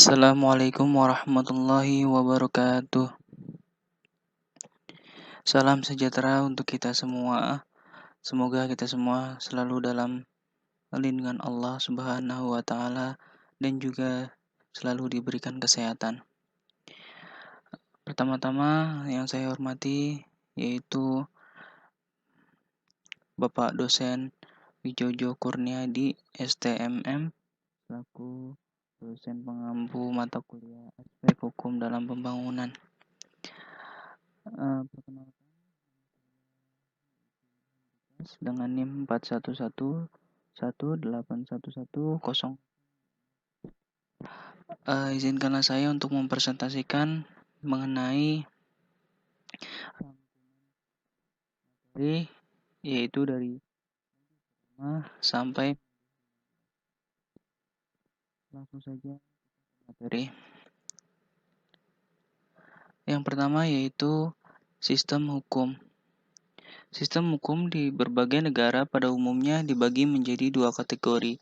Assalamualaikum warahmatullahi wabarakatuh. Salam sejahtera untuk kita semua. Semoga kita semua selalu dalam lindungan Allah Subhanahu wa taala dan juga selalu diberikan kesehatan. Pertama-tama yang saya hormati yaitu Bapak dosen Wijojo Kurniadi STMM selaku dosen pengampu mata kuliah aspek hukum dalam pembangunan. Perkenalkan dengan NIM 411181110. Izinkanlah saya untuk mempresentasikan mengenai yaitu dari sampai langsung saja materi. Yang pertama yaitu sistem hukum. Sistem hukum di berbagai negara pada umumnya dibagi menjadi dua kategori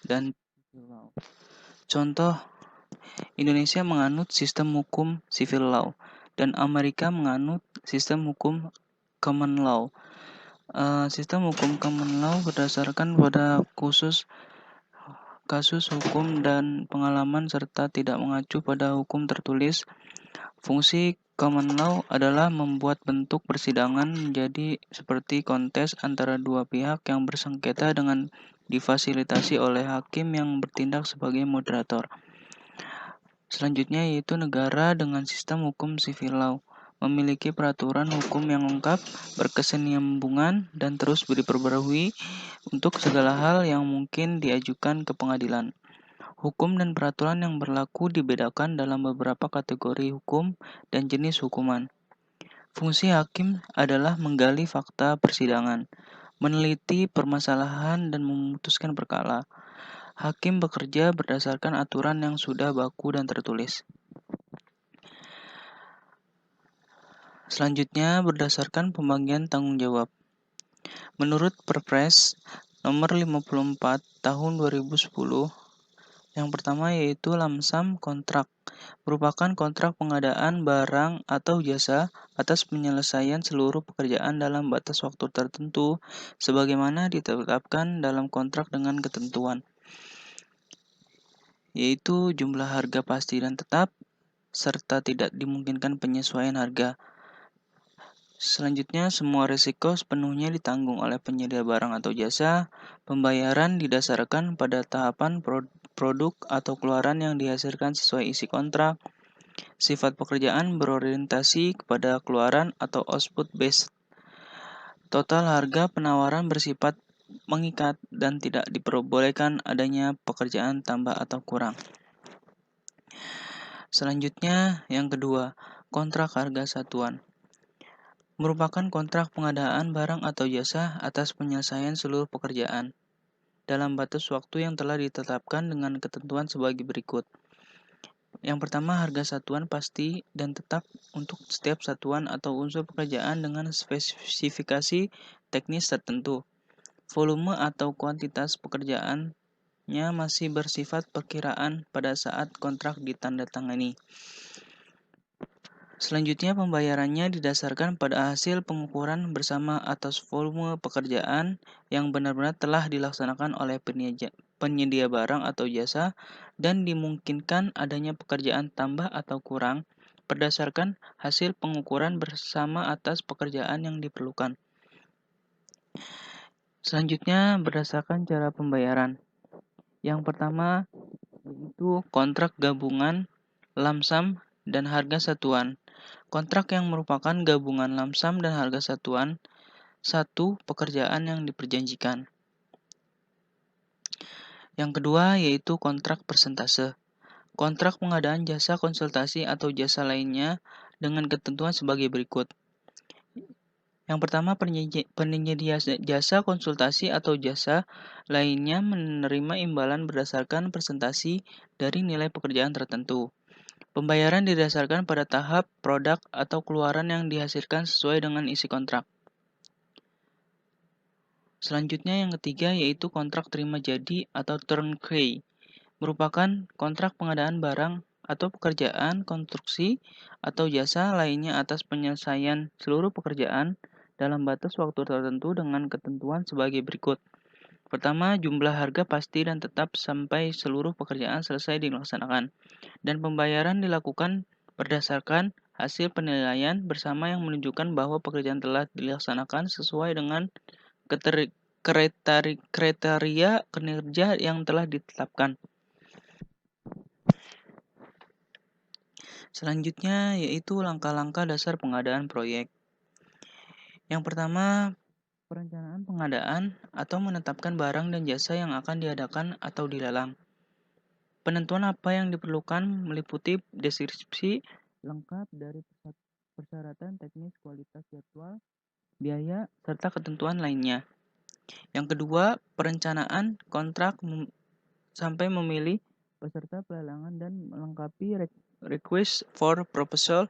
dan contoh, Indonesia menganut sistem hukum civil law dan Amerika menganut sistem hukum common law. Sistem hukum common law berdasarkan pada kasus hukum dan pengalaman serta tidak mengacu pada hukum tertulis. Fungsi common law adalah membuat bentuk persidangan menjadi seperti kontes antara dua pihak yang bersengketa dengan difasilitasi oleh hakim yang bertindak sebagai moderator. Selanjutnya yaitu negara dengan sistem hukum civil law, memiliki peraturan hukum yang lengkap, berkesinambungan, dan terus diperbarui untuk segala hal yang mungkin diajukan ke pengadilan. Hukum dan peraturan yang berlaku dibedakan dalam beberapa kategori hukum dan jenis hukuman. Fungsi hakim adalah menggali fakta persidangan, meneliti permasalahan, dan memutuskan perkara. Hakim bekerja berdasarkan aturan yang sudah baku dan tertulis. Selanjutnya berdasarkan pembagian tanggung jawab. Menurut Perpres nomor 54 tahun 2010, yang pertama yaitu lamsam kontrak, merupakan kontrak pengadaan barang atau jasa atas penyelesaian seluruh pekerjaan dalam batas waktu tertentu, sebagaimana ditetapkan dalam kontrak dengan ketentuan, yaitu jumlah harga pasti dan tetap, serta tidak dimungkinkan penyesuaian harga. Selanjutnya, semua risiko sepenuhnya ditanggung oleh penyedia barang atau jasa. Pembayaran didasarkan pada tahapan produk atau keluaran yang dihasilkan sesuai isi kontrak. Sifat pekerjaan berorientasi kepada keluaran atau output based. Total harga penawaran bersifat mengikat dan tidak diperbolehkan adanya pekerjaan tambah atau kurang. Selanjutnya, yang kedua, kontrak harga satuan. Merupakan kontrak pengadaan barang atau jasa atas penyelesaian seluruh pekerjaan dalam batas waktu yang telah ditetapkan dengan ketentuan sebagai berikut. Yang pertama, harga satuan pasti dan tetap untuk setiap satuan atau unsur pekerjaan dengan spesifikasi teknis tertentu. Volume atau kuantitas pekerjaannya masih bersifat perkiraan pada saat kontrak ditandatangani. Selanjutnya, pembayarannya didasarkan pada hasil pengukuran bersama atas volume pekerjaan yang benar-benar telah dilaksanakan oleh penyedia barang atau jasa dan dimungkinkan adanya pekerjaan tambah atau kurang berdasarkan hasil pengukuran bersama atas pekerjaan yang diperlukan. Selanjutnya, berdasarkan cara pembayaran. Yang pertama, yaitu kontrak gabungan, lamsam, dan harga satuan. Kontrak yang merupakan gabungan lamsam dan harga satuan satu pekerjaan yang diperjanjikan. Yang kedua yaitu kontrak persentase. Kontrak pengadaan jasa konsultasi atau jasa lainnya dengan ketentuan sebagai berikut. Yang pertama, penyedia jasa konsultasi atau jasa lainnya menerima imbalan berdasarkan presentasi dari nilai pekerjaan tertentu. Pembayaran didasarkan pada tahap, produk, atau keluaran yang dihasilkan sesuai dengan isi kontrak. Selanjutnya yang ketiga yaitu kontrak terima jadi atau turnkey. merupakan kontrak pengadaan barang atau pekerjaan, konstruksi, atau jasa lainnya atas penyelesaian seluruh pekerjaan dalam batas waktu tertentu dengan ketentuan sebagai berikut. Pertama, jumlah harga pasti dan tetap sampai seluruh pekerjaan selesai dilaksanakan, dan pembayaran dilakukan berdasarkan hasil penilaian bersama yang menunjukkan bahwa pekerjaan telah dilaksanakan sesuai dengan kriteria kinerja yang telah ditetapkan. Selanjutnya yaitu langkah-langkah dasar pengadaan proyek. Yang pertama, perencanaan pengadaan atau menetapkan barang dan jasa yang akan diadakan atau dilelang. Penentuan apa yang diperlukan meliputi deskripsi lengkap dari persyaratan teknis, kualitas jadwal, biaya, serta ketentuan lainnya. Yang kedua, perencanaan kontrak sampai memilih peserta pelelangan dan melengkapi request for proposal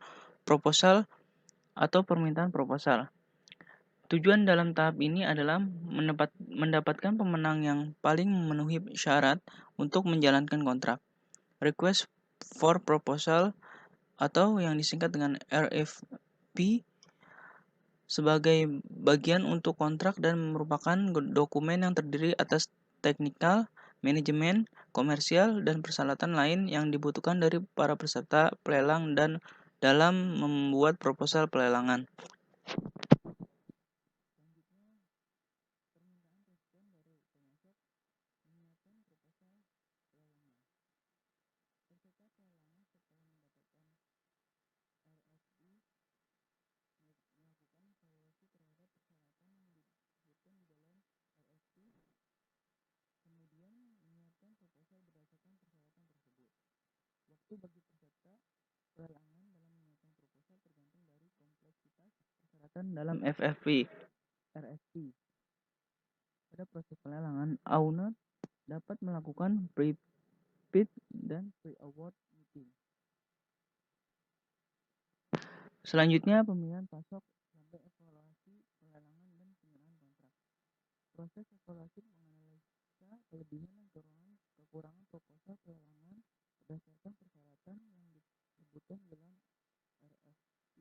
atau permintaan proposal. Tujuan dalam tahap ini adalah mendapatkan pemenang yang paling memenuhi syarat untuk menjalankan kontrak. Request for proposal atau yang disingkat dengan RFP sebagai bagian untuk kontrak dan merupakan dokumen yang terdiri atas teknikal, manajemen, komersial, dan persyaratan lain yang dibutuhkan dari para peserta pelelang dan dalam membuat proposal pelelangan. Waktu bagi peserta pelelangan dalam menyiapkan proposal tergantung dari kompleksitas persyaratan dalam RFP. Pada proses pelelangan, owner dapat melakukan pre-bid dan pre-award meeting. Selanjutnya, pemilihan pasok sampai evaluasi pelelangan dan penyerahan kontrak. Proses evaluasi menganalisa kelebihan dan kekurangan proposal pelelangan berdasarkan persyaratan yang disebutkan dalam RFP.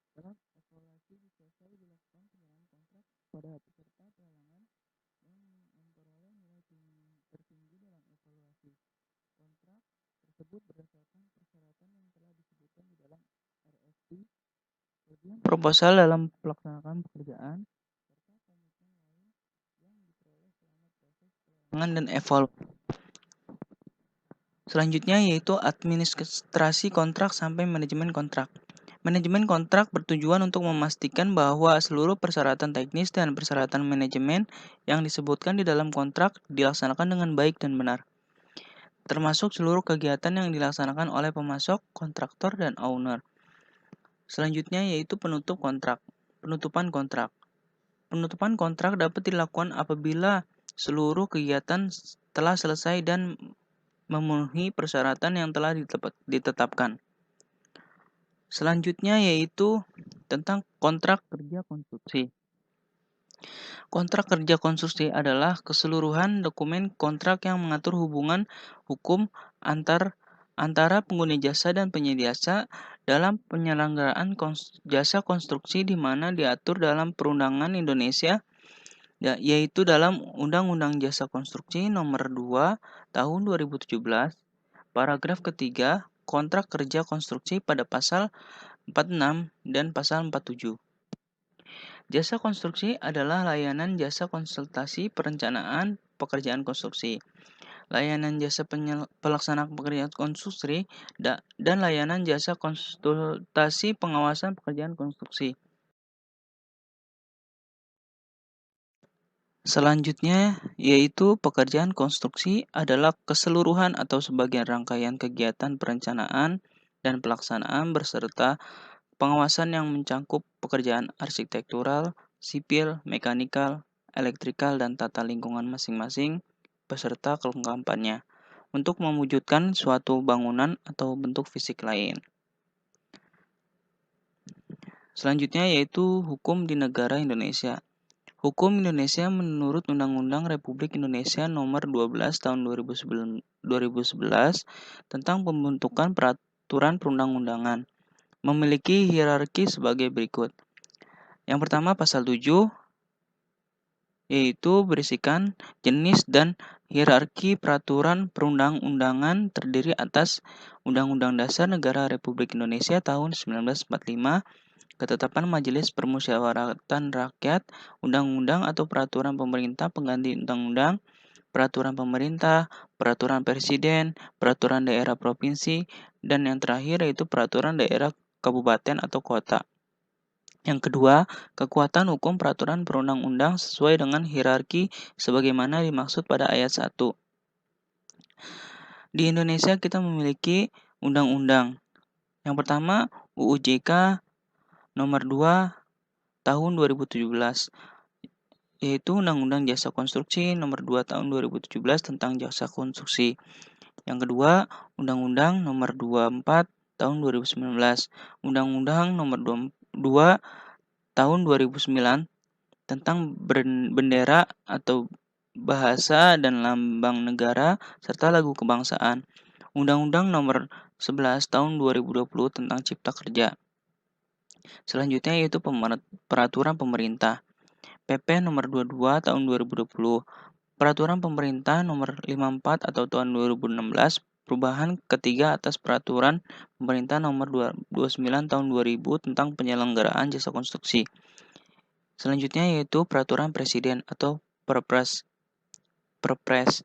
Setelah evaluasi selesai, dilakukan penyerahan kontrak pada peserta pelelangan yang memperoleh nilai tertinggi dalam evaluasi. Kontrak tersebut berdasarkan persyaratan yang telah disebutkan di dalam RFP, kelebihan proposal dalam pelaksanaan pekerjaan, serta komitmen lain yang diperoleh selama proses pelelangan dan evaluasi. Selanjutnya yaitu administrasi kontrak sampai manajemen kontrak. Manajemen kontrak bertujuan untuk memastikan bahwa seluruh persyaratan teknis dan persyaratan manajemen yang disebutkan di dalam kontrak dilaksanakan dengan baik dan benar, termasuk seluruh kegiatan yang dilaksanakan oleh pemasok, kontraktor, dan owner. Selanjutnya yaitu penutupan kontrak. Penutupan kontrak dapat dilakukan apabila seluruh kegiatan telah selesai dan memenuhi persyaratan yang telah ditetapkan. Selanjutnya yaitu tentang kontrak kerja konstruksi. Kontrak kerja konstruksi adalah keseluruhan dokumen kontrak yang mengatur hubungan hukum antara pengguna jasa dan penyedia jasa dalam penyelenggaraan jasa konstruksi di mana diatur dalam Perundangan Indonesia, yaitu dalam Undang-Undang Jasa Konstruksi Nomor 2 Tahun 2017, paragraf ketiga, kontrak kerja konstruksi pada pasal 46 dan pasal 47. Jasa konstruksi adalah layanan jasa konsultasi perencanaan pekerjaan konstruksi, layanan jasa pelaksanaan pekerjaan konstruksi, dan layanan jasa konsultasi pengawasan pekerjaan konstruksi. Selanjutnya, yaitu pekerjaan konstruksi adalah keseluruhan atau sebagian rangkaian kegiatan perencanaan dan pelaksanaan beserta pengawasan yang mencakup pekerjaan arsitektural, sipil, mekanikal, elektrikal, dan tata lingkungan masing-masing beserta kelengkapannya untuk mewujudkan suatu bangunan atau bentuk fisik lain. Selanjutnya yaitu hukum di negara Indonesia. Hukum Indonesia menurut Undang-Undang Republik Indonesia Nomor 12 Tahun 2011 tentang pembentukan peraturan perundang-undangan memiliki hierarki sebagai berikut. Yang pertama pasal 7 yaitu berisikan jenis dan hierarki peraturan perundang-undangan terdiri atas Undang-Undang Dasar Negara Republik Indonesia tahun 1945, ketetapan Majelis Permusyawaratan Rakyat, undang-undang atau peraturan pemerintah pengganti undang-undang, peraturan pemerintah, peraturan presiden, peraturan daerah provinsi, dan yang terakhir yaitu peraturan daerah kabupaten atau kota. Yang kedua, kekuatan hukum peraturan perundang-undang sesuai dengan hierarki sebagaimana dimaksud pada ayat 1. Di Indonesia kita memiliki undang-undang. Yang pertama, UU JK nomor 2 tahun 2017, yaitu Undang-Undang Jasa Konstruksi nomor 2 tahun 2017 tentang jasa konstruksi. Yang kedua, Undang-Undang nomor 24 tahun 2019, Undang-Undang nomor 2 tahun 2009 tentang bendera atau bahasa dan lambang negara serta lagu kebangsaan. Undang-Undang nomor 11 tahun 2020 tentang Cipta Kerja. Selanjutnya yaitu peraturan pemerintah. PP nomor 22 tahun 2020. Peraturan pemerintah nomor 54 atau tahun 2016, perubahan ketiga atas peraturan pemerintah nomor 29 tahun 2000 tentang penyelenggaraan jasa konstruksi. Selanjutnya yaitu peraturan presiden atau Perpres. Perpres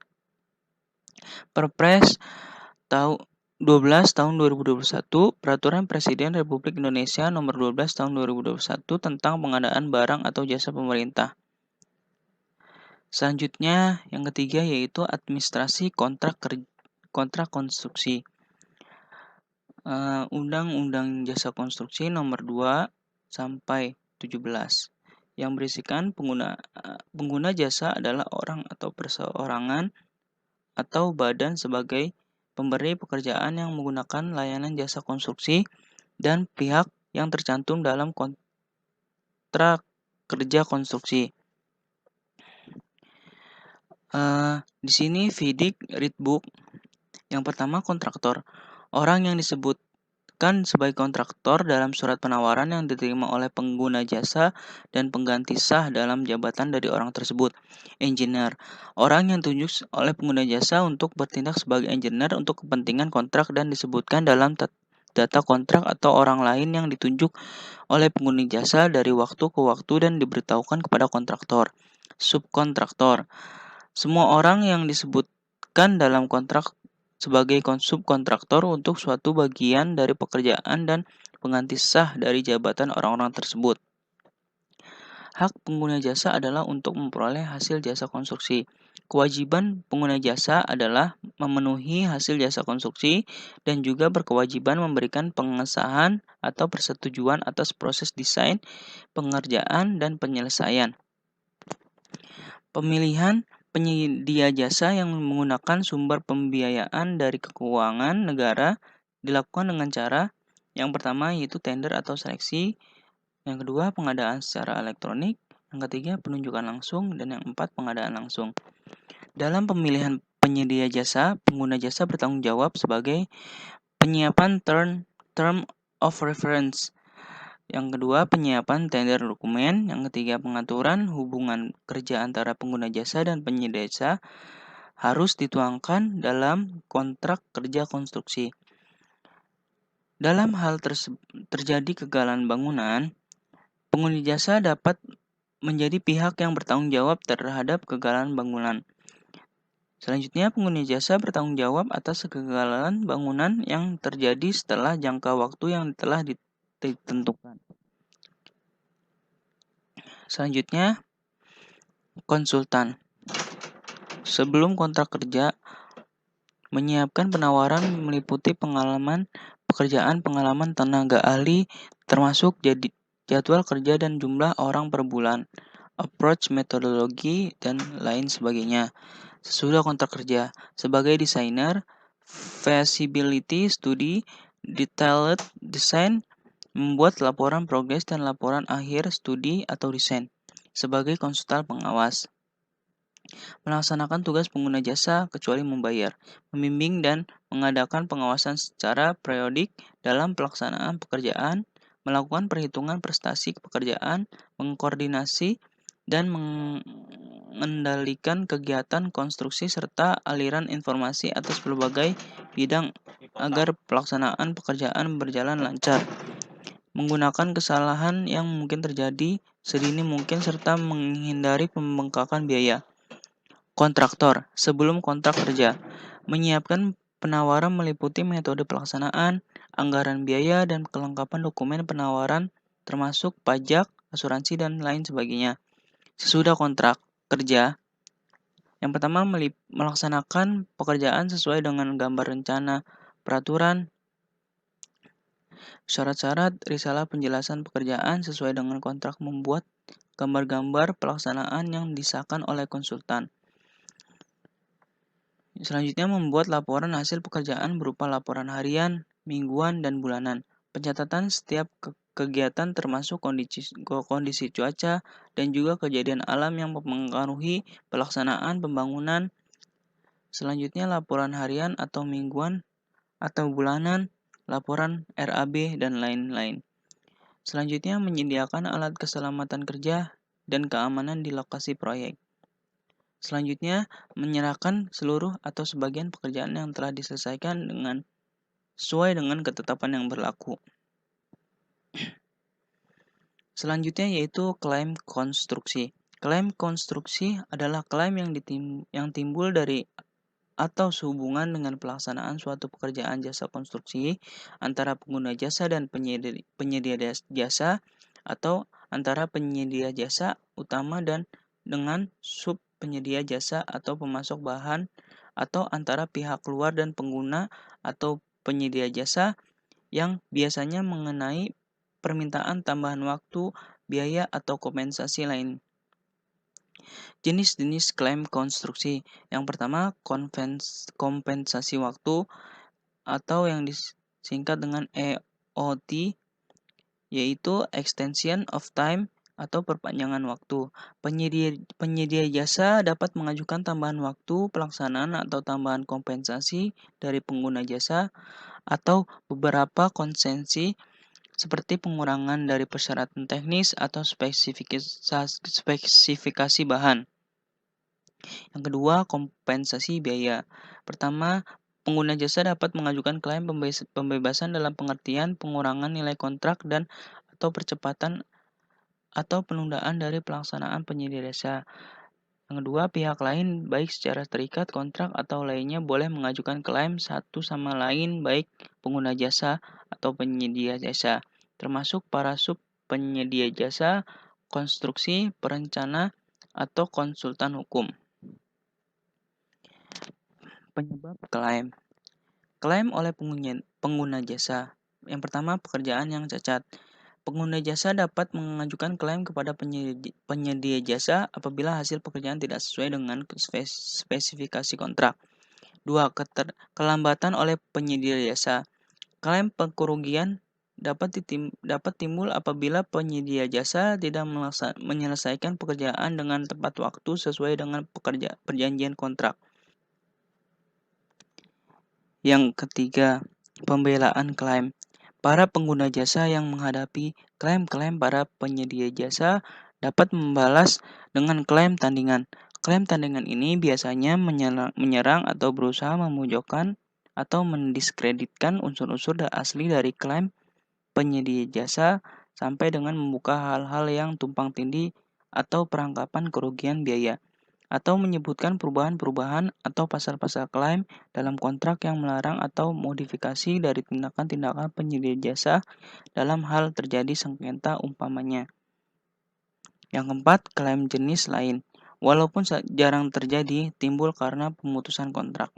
tahun 12 tahun 2021, Peraturan Presiden Republik Indonesia Nomor 12 tahun 2021 tentang pengadaan barang atau jasa pemerintah. Selanjutnya yang ketiga yaitu administrasi kontrak konstruksi. Undang-Undang Jasa Konstruksi Nomor 2 sampai 17 yang berisikan pengguna jasa adalah orang atau perseorangan atau badan sebagai pemberi pekerjaan yang menggunakan layanan jasa konstruksi dan pihak yang tercantum dalam kontrak kerja konstruksi. Di sini Fidik Readbook. Yang pertama kontraktor. Orang yang disebutkan sebagai kontraktor dalam surat penawaran yang diterima oleh pengguna jasa dan pengganti sah dalam jabatan dari orang tersebut. Engineer. Orang yang ditunjuk oleh pengguna jasa untuk bertindak sebagai engineer untuk kepentingan kontrak dan disebutkan dalam data kontrak atau orang lain yang ditunjuk oleh pengguna jasa dari waktu ke waktu dan diberitahukan kepada kontraktor. Subkontraktor. Semua orang yang disebutkan dalam kontrak sebagai subkontraktor untuk suatu bagian dari pekerjaan dan pengganti sah dari jabatan orang-orang tersebut. Hak pengguna jasa adalah untuk memperoleh hasil jasa konstruksi. Kewajiban pengguna jasa adalah memenuhi hasil jasa konstruksi dan juga berkewajiban memberikan pengesahan atau persetujuan atas proses desain, pengerjaan, dan penyelesaian. Pemilihan penyedia jasa yang menggunakan sumber pembiayaan dari keuangan negara dilakukan dengan cara yang pertama yaitu tender atau seleksi, yang kedua pengadaan secara elektronik, yang ketiga penunjukan langsung, dan yang keempat pengadaan langsung. Dalam pemilihan penyedia jasa, pengguna jasa bertanggung jawab sebagai penyiapan term of reference. Yang kedua, penyiapan tender dokumen. Yang ketiga, pengaturan hubungan kerja antara pengguna jasa dan penyedia jasa harus dituangkan dalam kontrak kerja konstruksi. Dalam hal terjadi kegagalan bangunan, pengguna jasa dapat menjadi pihak yang bertanggung jawab terhadap kegagalan bangunan. Selanjutnya, pengguna jasa bertanggung jawab atas kegagalan bangunan yang terjadi setelah jangka waktu yang telah ditentukan. Selanjutnya, konsultan. Sebelum kontrak kerja, menyiapkan penawaran meliputi pengalaman pekerjaan, pengalaman tenaga ahli, termasuk jadwal kerja dan jumlah orang per bulan, approach metodologi, dan lain sebagainya. Sesudah kontrak kerja, sebagai desainer, feasibility study, detailed design, membuat laporan progres dan laporan akhir studi atau desain. sebagai konsultan pengawas, melaksanakan tugas pengguna jasa kecuali membayar, membimbing dan mengadakan pengawasan secara periodik dalam pelaksanaan pekerjaan, melakukan perhitungan prestasi pekerjaan, mengkoordinasi dan mengendalikan kegiatan konstruksi serta aliran informasi atas berbagai bidang agar pelaksanaan pekerjaan berjalan lancar, menggunakan kesalahan yang mungkin terjadi sedini mungkin serta menghindari pembengkakan biaya. Kontraktor, sebelum kontrak kerja, menyiapkan penawaran meliputi metode pelaksanaan, anggaran biaya, dan kelengkapan dokumen penawaran termasuk pajak, asuransi, dan lain sebagainya. Sesudah kontrak kerja, yang pertama melaksanakan pekerjaan sesuai dengan gambar rencana, peraturan, syarat-syarat, risalah penjelasan pekerjaan sesuai dengan kontrak, membuat gambar-gambar pelaksanaan yang disahkan oleh konsultan. Selanjutnya membuat laporan hasil pekerjaan berupa laporan harian, mingguan, dan bulanan. Pencatatan setiap kegiatan termasuk kondisi cuaca dan juga kejadian alam yang mempengaruhi pelaksanaan pembangunan. Selanjutnya laporan harian atau mingguan atau bulanan, laporan RAB, dan lain-lain. Selanjutnya menyediakan alat keselamatan kerja dan keamanan di lokasi proyek. Selanjutnya, menyerahkan seluruh atau sebagian pekerjaan yang telah diselesaikan sesuai dengan ketetapan yang berlaku. Selanjutnya yaitu klaim konstruksi. Klaim konstruksi adalah klaim yang timbul dari atau sehubungan dengan pelaksanaan suatu pekerjaan jasa konstruksi antara pengguna jasa dan penyedia jasa, atau antara penyedia jasa utama dan dengan sub penyedia jasa atau pemasok bahan, atau antara pihak luar dan pengguna atau penyedia jasa, yang biasanya mengenai permintaan tambahan waktu, biaya, atau kompensasi lain. Jenis-jenis klaim konstruksi. Yang pertama, kompensasi waktu atau yang disingkat dengan EOT, yaitu extension of time atau perpanjangan waktu. Penyedia jasa dapat mengajukan tambahan waktu pelaksanaan atau tambahan kompensasi dari pengguna jasa atau beberapa konsesi seperti pengurangan dari persyaratan teknis atau spesifikasi bahan. Yang kedua, kompensasi biaya. Pertama, pengguna jasa dapat mengajukan klaim pembebasan dalam pengertian pengurangan nilai kontrak dan atau percepatan atau penundaan dari pelaksanaan penyedia jasa. Yang kedua, pihak lain baik secara terikat kontrak atau lainnya boleh mengajukan klaim satu sama lain baik pengguna jasa atau penyedia jasa, termasuk para sub penyedia jasa, konstruksi, perencana, atau konsultan hukum. Penyebab klaim. Klaim oleh pengguna jasa. Yang pertama, pekerjaan yang cacat. Pengguna jasa dapat mengajukan klaim kepada penyedia jasa apabila hasil pekerjaan tidak sesuai dengan spesifikasi kontrak. 2. Kelambatan oleh penyedia jasa. Klaim kerugian dapat timbul apabila penyedia jasa tidak menyelesaikan pekerjaan dengan tepat waktu sesuai dengan perjanjian kontrak. Yang ketiga, pembelaan klaim. Para pengguna jasa yang menghadapi klaim-klaim para penyedia jasa dapat membalas dengan klaim tandingan. Klaim tandingan ini biasanya menyerang atau berusaha memojokkan atau mendiskreditkan unsur-unsur asli dari klaim penyedia jasa sampai dengan membuka hal-hal yang tumpang tindih atau perangkapan kerugian biaya, atau menyebutkan perubahan-perubahan atau pasal-pasal klaim dalam kontrak yang melarang atau modifikasi dari tindakan-tindakan penyedia jasa dalam hal terjadi sengketa umpamanya. Yang keempat, klaim jenis lain. Walaupun jarang terjadi, timbul karena pemutusan kontrak.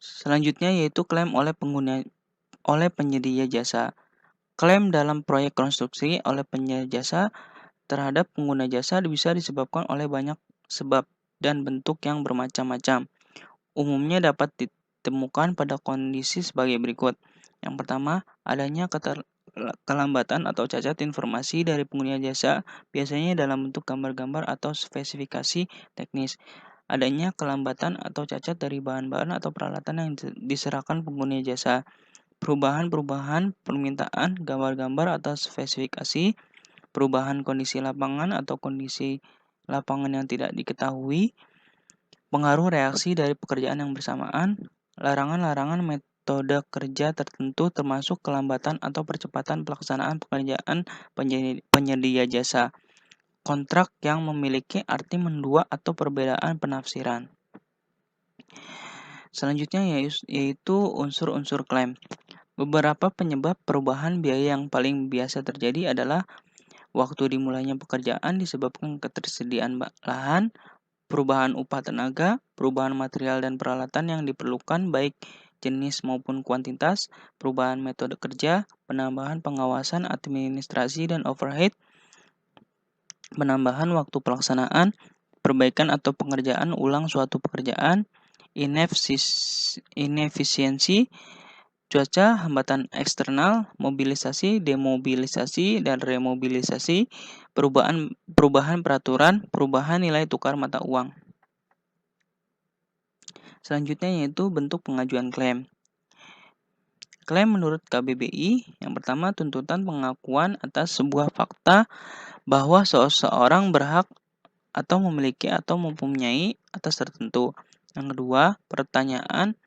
Selanjutnya yaitu klaim oleh penyedia jasa. Klaim dalam proyek konstruksi oleh penyedia jasa terhadap pengguna jasa bisa disebabkan oleh banyak sebab dan bentuk yang bermacam-macam. Umumnya dapat ditemukan pada kondisi sebagai berikut. Yang pertama, adanya kelambatan atau cacat informasi dari pengguna jasa, biasanya dalam bentuk gambar-gambar atau spesifikasi teknis. Adanya kelambatan atau cacat dari bahan-bahan atau peralatan yang diserahkan pengguna jasa. Perubahan-perubahan permintaan gambar-gambar atau spesifikasi, perubahan kondisi lapangan atau kondisi lapangan yang tidak diketahui, pengaruh reaksi dari pekerjaan yang bersamaan, larangan-larangan metode kerja tertentu termasuk kelambatan atau percepatan pelaksanaan pekerjaan penyedia jasa, kontrak yang memiliki arti mendua atau perbedaan penafsiran. Selanjutnya yaitu unsur-unsur klaim. Beberapa penyebab perubahan biaya yang paling biasa terjadi adalah waktu dimulainya pekerjaan disebabkan ketersediaan lahan, perubahan upah tenaga, perubahan material dan peralatan yang diperlukan baik jenis maupun kuantitas, perubahan metode kerja, penambahan pengawasan administrasi dan overhead, penambahan waktu pelaksanaan, perbaikan atau pengerjaan ulang suatu pekerjaan, inefisiensi, cuaca, hambatan eksternal, mobilisasi, demobilisasi, dan remobilisasi, perubahan peraturan, perubahan nilai tukar mata uang. Selanjutnya yaitu bentuk pengajuan klaim. Klaim menurut KBBI, yang pertama tuntutan pengakuan atas sebuah fakta bahwa seseorang berhak atau memiliki atau mempunyai atas tertentu. Yang kedua, pernyataan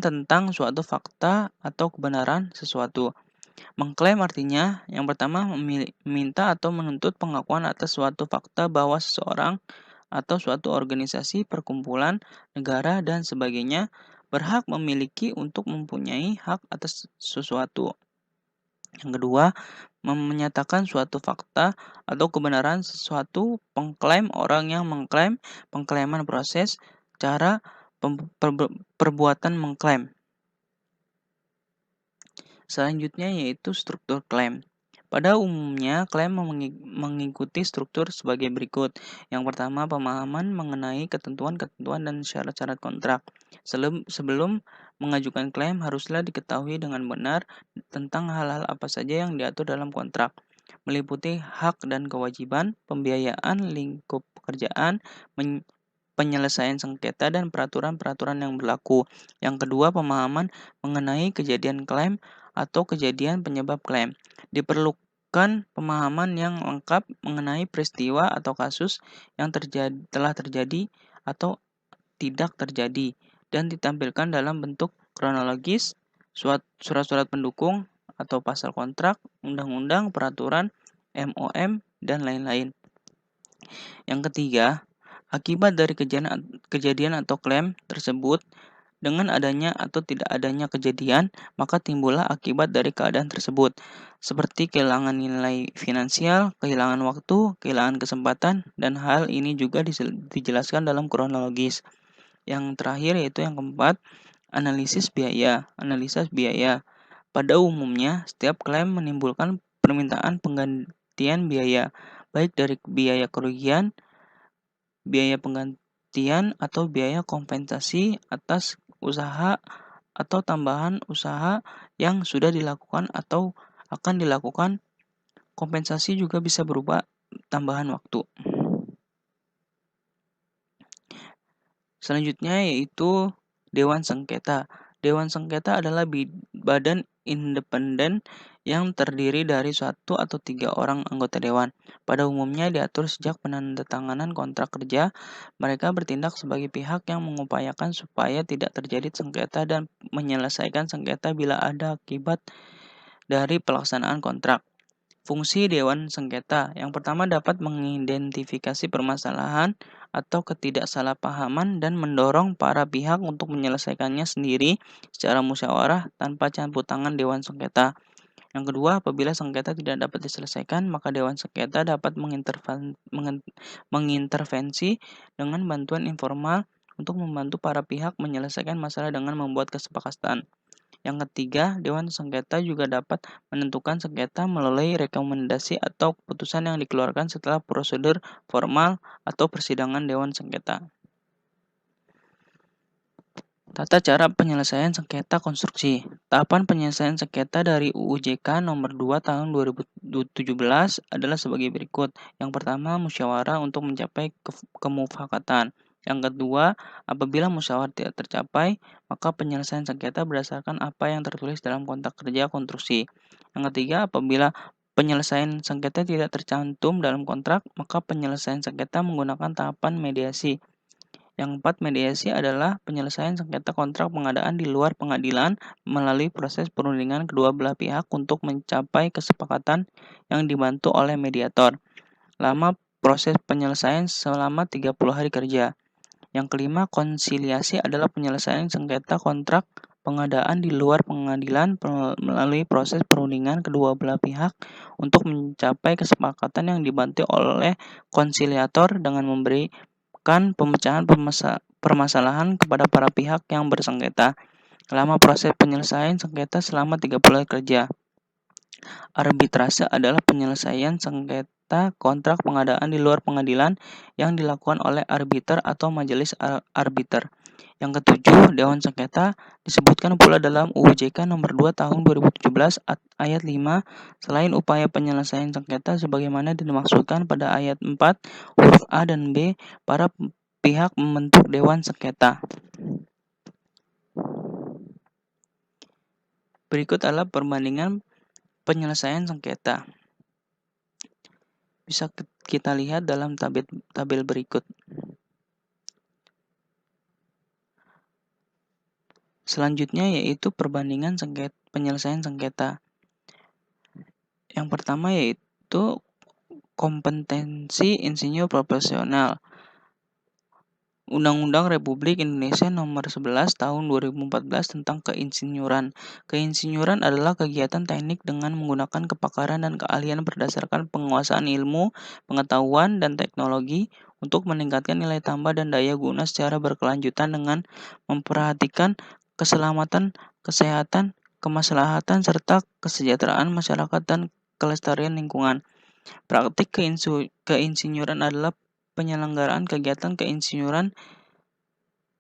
tentang suatu fakta atau kebenaran sesuatu. Mengklaim artinya, yang pertama meminta atau menuntut pengakuan atas suatu fakta bahwa seseorang atau suatu organisasi, perkumpulan, negara, dan sebagainya berhak memiliki untuk mempunyai hak atas sesuatu. Yang kedua, menyatakan suatu fakta atau kebenaran sesuatu. Pengklaim orang yang mengklaim, pengklaiman proses, cara, perbuatan mengklaim. Selanjutnya yaitu struktur klaim. Pada umumnya, klaim mengikuti struktur sebagai berikut. Yang pertama, pemahaman mengenai ketentuan-ketentuan dan syarat-syarat kontrak. Sebelum mengajukan klaim, haruslah diketahui dengan benar tentang hal-hal apa saja yang diatur dalam kontrak, meliputi hak dan kewajiban, pembiayaan, lingkup pekerjaan, penyelesaian sengketa, dan peraturan-peraturan yang berlaku. Yang kedua, pemahaman mengenai kejadian klaim atau kejadian penyebab klaim. Diperlukan pemahaman yang lengkap mengenai peristiwa atau kasus yang telah terjadi atau tidak terjadi dan ditampilkan dalam bentuk kronologis, surat-surat pendukung atau pasal kontrak, undang-undang, peraturan, MOM, dan lain-lain. Yang ketiga, akibat dari kejadian atau klaim tersebut, dengan adanya atau tidak adanya kejadian, maka timbullah akibat dari keadaan tersebut, seperti kehilangan nilai finansial, kehilangan waktu, kehilangan kesempatan, dan hal ini juga dijelaskan dalam kronologis. Yang terakhir yaitu yang keempat, analisa biaya. Pada umumnya, setiap klaim menimbulkan permintaan penggantian biaya, baik dari biaya kerugian, biaya penggantian, atau biaya kompensasi atas usaha atau tambahan usaha yang sudah dilakukan atau akan dilakukan. Kompensasi juga bisa berupa tambahan waktu. Selanjutnya yaitu Dewan Sengketa. Dewan Sengketa adalah badan independen yang terdiri dari 1 atau 3 orang anggota dewan. Pada umumnya diatur sejak penandatanganan kontrak kerja. Mereka bertindak sebagai pihak yang mengupayakan supaya tidak terjadi sengketa dan menyelesaikan sengketa bila ada akibat dari pelaksanaan kontrak. Fungsi Dewan Sengketa yang pertama dapat mengidentifikasi permasalahan atau ketidaksalahpahaman dan mendorong para pihak untuk menyelesaikannya sendiri secara musyawarah tanpa campur tangan Dewan Sengketa. Yang kedua, apabila sengketa tidak dapat diselesaikan, maka Dewan Sengketa dapat mengintervensi dengan bantuan informal untuk membantu para pihak menyelesaikan masalah dengan membuat kesepakatan. Yang ketiga, Dewan Sengketa juga dapat menentukan sengketa melalui rekomendasi atau keputusan yang dikeluarkan setelah prosedur formal atau persidangan Dewan Sengketa. Tata cara penyelesaian sengketa konstruksi. Tahapan penyelesaian sengketa dari UU JK nomor 2 tahun 2017 adalah sebagai berikut. Yang pertama, musyawarah untuk mencapai kemufakatan. Yang kedua, apabila musyawarah tidak tercapai, maka penyelesaian sengketa berdasarkan apa yang tertulis dalam kontrak kerja konstruksi. Yang ketiga, apabila penyelesaian sengketa tidak tercantum dalam kontrak, maka penyelesaian sengketa menggunakan tahapan mediasi. Yang keempat, mediasi adalah penyelesaian sengketa kontrak pengadaan di luar pengadilan melalui proses perundingan kedua belah pihak untuk mencapai kesepakatan yang dibantu oleh mediator. Lama proses penyelesaian selama 30 hari kerja. Yang kelima, konsiliasi adalah penyelesaian sengketa kontrak pengadaan di luar pengadilan melalui proses perundingan kedua belah pihak untuk mencapai kesepakatan yang dibantu oleh konsiliator dengan memberikan pemecahan permasalahan kepada para pihak yang bersengketa. Lama proses penyelesaian sengketa selama 30 hari kerja. Arbitrase adalah penyelesaian sengketa kontrak pengadaan di luar pengadilan yang dilakukan oleh arbiter atau majelis arbiter. Yang ketujuh, Dewan Sengketa disebutkan pula dalam UU JK nomor 2 tahun 2017 ayat 5 selain upaya penyelesaian sengketa sebagaimana dimaksudkan pada ayat 4 huruf A dan B, para pihak membentuk Dewan Sengketa. Berikut adalah perbandingan penyelesaian sengketa. Bisa kita lihat dalam tabel berikut. Selanjutnya yaitu perbandingan penyelesaian sengketa. Yang pertama yaitu kompetensi insinyur profesional. Undang-Undang Republik Indonesia Nomor 11 Tahun 2014 tentang keinsinyuran. Keinsinyuran adalah kegiatan teknik dengan menggunakan kepakaran dan keahlian berdasarkan penguasaan ilmu, pengetahuan, dan teknologi untuk meningkatkan nilai tambah dan daya guna secara berkelanjutan dengan memperhatikan keselamatan, kesehatan, kemaslahatan, serta kesejahteraan masyarakat dan kelestarian lingkungan. Praktik keinsinyuran adalah penyelenggaraan kegiatan keinsinyuran.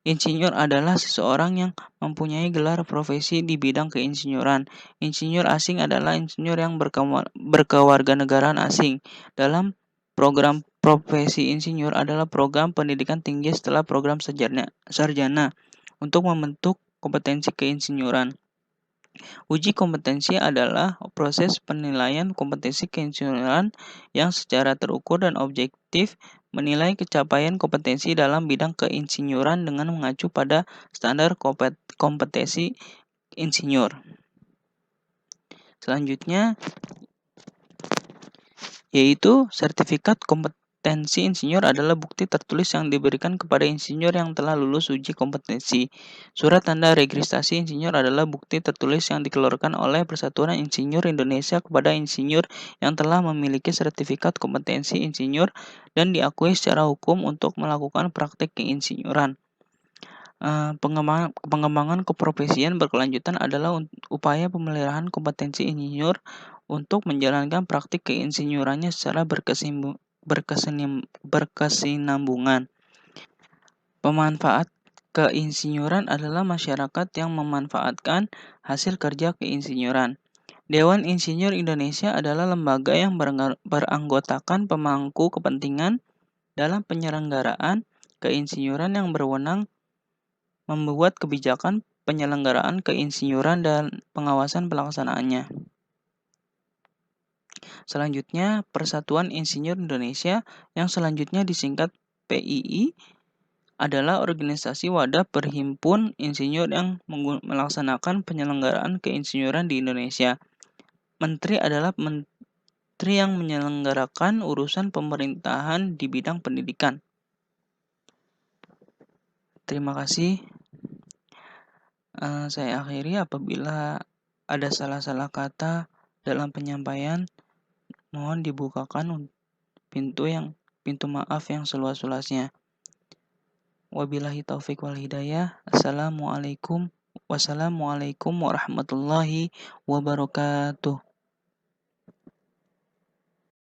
Insinyur adalah seseorang yang mempunyai gelar profesi di bidang keinsinyuran. Insinyur asing adalah insinyur yang berkewarganegaraan asing. Dalam program profesi insinyur adalah program pendidikan tinggi setelah program sarjana untuk membentuk kompetensi keinsinyuran. Uji kompetensi adalah proses penilaian kompetensi keinsinyuran yang secara terukur dan objektif menilai capaian kompetensi dalam bidang keinsinyuran dengan mengacu pada standar kompetensi insinyur. Selanjutnya yaitu sertifikat kompetensi insinyur adalah bukti tertulis yang diberikan kepada insinyur yang telah lulus uji kompetensi. Surat tanda registrasi insinyur adalah bukti tertulis yang dikeluarkan oleh Persatuan Insinyur Indonesia kepada insinyur yang telah memiliki sertifikat kompetensi insinyur dan diakui secara hukum untuk melakukan praktik keinsinyuran. Pengembangan keprofesian berkelanjutan adalah upaya pemeliharaan kompetensi insinyur untuk menjalankan praktik keinsinyurannya secara berkesinambungan. Pemanfaat keinsinyuran adalah masyarakat yang memanfaatkan hasil kerja keinsinyuran. Dewan Insinyur Indonesia adalah lembaga yang beranggotakan pemangku kepentingan dalam penyelenggaraan keinsinyuran yang berwenang membuat kebijakan penyelenggaraan keinsinyuran dan pengawasan pelaksanaannya. Selanjutnya, Persatuan Insinyur Indonesia yang selanjutnya disingkat PII adalah organisasi wadah perhimpun insinyur yang melaksanakan penyelenggaraan keinsinyuran di Indonesia. Menteri adalah menteri yang menyelenggarakan urusan pemerintahan di bidang pendidikan. Terima kasih. Saya akhiri apabila ada salah-salah kata dalam penyampaian, mohon dibukakan pintu maaf yang seluas-luasnya. Wabillahi taufik wal hidayah. Wassalamualaikum warahmatullahi wabarakatuh.